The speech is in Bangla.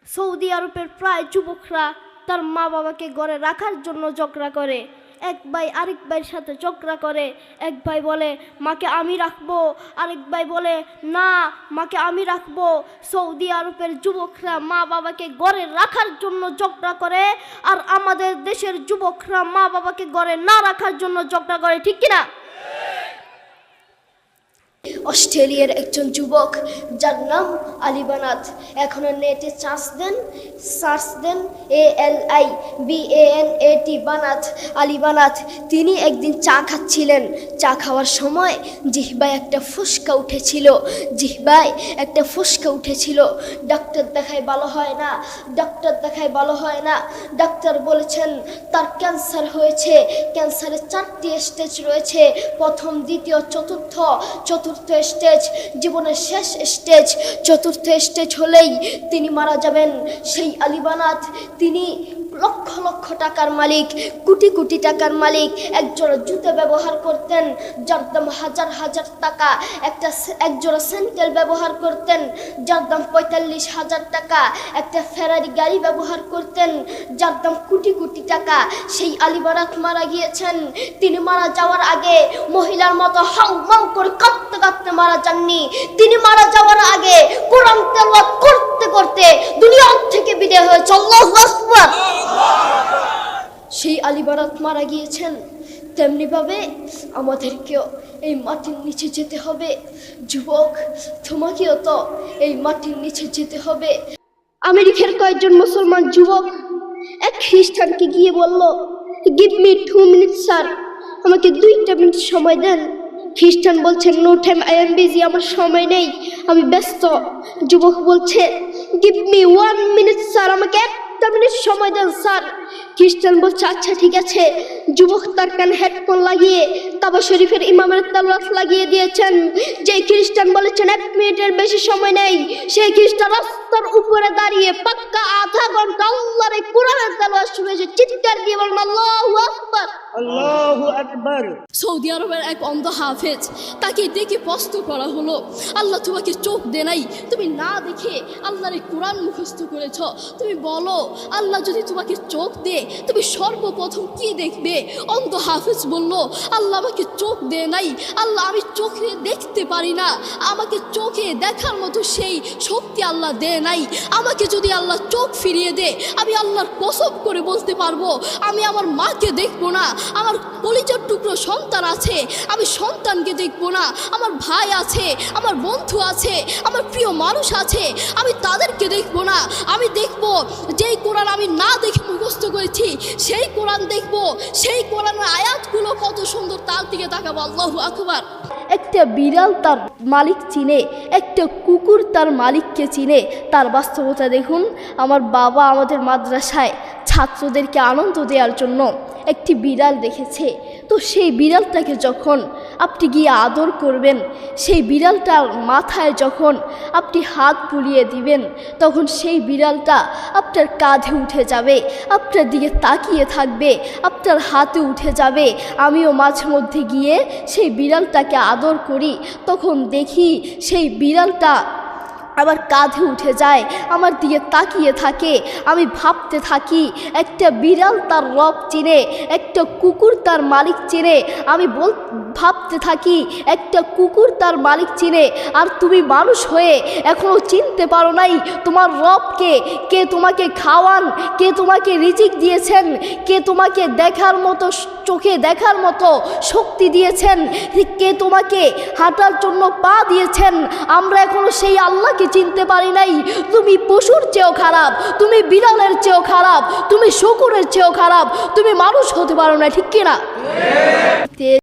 সৌদি আরবের প্রায় যুবকরা তার মা বাবাকে ঘরে রাখার জন্য ঝগড়া করে। এক ভাই আরেক ভাইয়ের সাথে ঝগড়া করে। এক ভাই বলে মাকে আমি রাখবো, আরেক ভাই বলে না মাকে আমি রাখবো। সৌদি আরবের যুবকরা মা বাবাকে ঘরে রাখার জন্য ঝগড়া করে, আর আমাদের দেশের যুবকরা মা বাবাকে ঘরে না রাখার জন্য ঝগড়া করে, ঠিক কিনা? অস্ট্রেলিয়ার একজন যুবক যার নাম আলী বানাত, এখন নেটে সার্চ দেন ALIBANAT বানাত, আলী বানাত। তিনি একদিন চা খাচ্ছিলেন। চা খাওয়ার সময় জিহ্বায় একটা ফুসকা উঠেছিল। ডাক্তার দেখায় ভালো হয় না। ডাক্তার বলেছেন তার ক্যান্সার হয়েছে। ক্যান্সারের 4টি স্টেজ রয়েছে, প্রথম, দ্বিতীয়, চতুর্থ স্টেজ, জীবনের শেষ স্টেজ। চতুর্থ স্টেজ হলেই তিনি মারা যাবেন। সেই আলী বানাত, তিনি লক্ষ লক্ষ টাকার মালিক, কোটি কোটি টাকার মালিক। একজোড়া জুতো ব্যবহার করতেন যার দাম হাজার হাজার টাকা। একজোড়া স্যান্ডেল ব্যবহার করতেন যার দাম 45,000 টাকা। একটা ফেরারি গাড়ি ব্যবহার করতেন যার দাম কোটি কোটি টাকা। সেই আলী বানাত মারা গিয়েছেন। তিনি মারা যাওয়ার আগে মহিলার মতো হাউ মাউ করে কাঁদতে কাঁদতে মারা যাননি। তিনি মারা যাওয়ার আগে কোরআন তেলাওয়াত করতে করতে দুনিয়া থেকে বিদায় হয়েছে। আল্লাহু আকবার। সেই আলী বানাত মারা গিয়েছেন। তেমনিভাবে আমাদেরকেও এই মাটির নিচে যেতে হবে। যুবক, তোমাকেও তো এই মাটির নিচে যেতে হবে। আমেরিকার কয়েকজন মুসলমান যুবক এক খ্রিস্টানকে গিয়ে বলল, গিভ মি 2 মিনিট স্যার, আমাকে 2টা মিনিট সময় দেন। খ্রিস্টান বলছেন no time, I am busy, আমার সময় নেই, আমি ব্যস্ত। যুবক বলছে গিভ মি 1 মিনিট স্যার, আমাকে 1টা মিনিট সময় দেন স্যার। খ্রিস্টান বলছে আচ্ছা ঠিক আছে। যুবক তার কানে হেডফোন লাগিয়ে কাবা শরীফের ইমামের তেলাওয়াত লাগিয়ে দিয়েছেন। যে খ্রিস্টান বলেছেন 1 মিনিটের বেশি সময় নেই, সেই খ্রিস্টান রাস্তার উপরে দাঁড়িয়ে পাক্কা আধা ঘন্টা আল্লাহর কোরআনের তেলাওয়াত শুনেছে। চিৎকার দিয়ে বলেন আল্লাহু আকবার। আল্লাহু আকবার। সৌদি আরবের এক অন্ধ হাফেজ, তাকে দেখে প্রশ্ন করা হলো, আল্লাহ তোমাকে চোখ দে নাই, তুমি না দেখে আল্লাহর কোরআন মুখস্থ করেছ, তুমি বলো আল্লাহ যদি তোমাকে চোখ দে তুমি সর্বপ্রথম কি দেখবে? অন্ধ হাফেজ বলল, আল্লাহ আমাকে চোখ দে নাই, আল্লাহ আমি চোখে দেখতে পারি না, আমাকে চোখে দেখার মতো সেই শক্তি আল্লাহ দে নাই। আমাকে যদি আল্লাহ চোখ ফিরিয়ে দে, আমি আল্লাহর কসম করে বলতে পারবো আমি আমার মাকে দেখবো না। আমার কলিজার টুকরো সন্তান আছে, আমি সন্তানকে দেখবো না। আমার ভাই আছে, আমার বন্ধু আছে, আমার প্রিয় মানুষ আছে, আমি তাদেরকে দেখবো না। আমি দেখবো যেই কোরআন আমি না দেখে মুখস্থ করেছি সেই কোরআন দেখবো, সেই কোরআনের আয়াতগুলো কত সুন্দর, তার দিকে তাকাবো। আল্লাহু আকবার। একটা বিড়াল তার মালিক চিনে, একটা কুকুর তার মালিককে চিনে। তার বাস্তবতা দেখুন। আমার বাবা আমাদের মাদ্রাসায় ছাত্রদেরকে আনন্দ দেওয়ার জন্য একটি বিড়াল দেখেছে। তো সেই বিড়ালটাকে যখন আপনি গিয়ে আদর করবেন, সেই বিড়ালটার মাথায় যখন আপনি হাত বুলিয়ে দিবেন, তখন সেই বিড়ালটা আপনার কাঁধে উঠে যাবে, আপনার দিকে তাকিয়ে থাকবে, আপনার হাতে উঠে যাবে। আমিও মাঝে মধ্যে গিয়ে সেই বিড়ালটাকে আদর করি, তখন দেখি সেই বিড়ালটা আমার কাঁধে উঠে যায়, আমার দিকে তাকিয়ে থাকে। আমি ভাবতে থাকি একটা বিড়াল তার রব চিনে, একটা কুকুর তার মালিক চিনে। আমি ভাবতে থাকি একটা কুকুর তার মালিক চিনে, আর তুমি মানুষ হয়ে এখনও চিনতে পারো নাই তোমার রবকে। কে তোমাকে খাওয়ান, কে তোমাকে রিজিক দিয়েছেন, কে তোমাকে দেখার মতো চোখে দেখার মতো শক্তি দিয়েছেন, কে তোমাকে হাঁটার জন্য পা দিয়েছেন। আমরা এখনো সেই আল্লাহকে চিনতে পারি নাই। তুমি পশুর চেয়েও খারাপ, তুমি বিড়ালের চেয়েও খারাপ, তুমি শকুরের চেয়েও খারাপ, তুমি মানুষ হতে পারো না, ঠিক কিনা?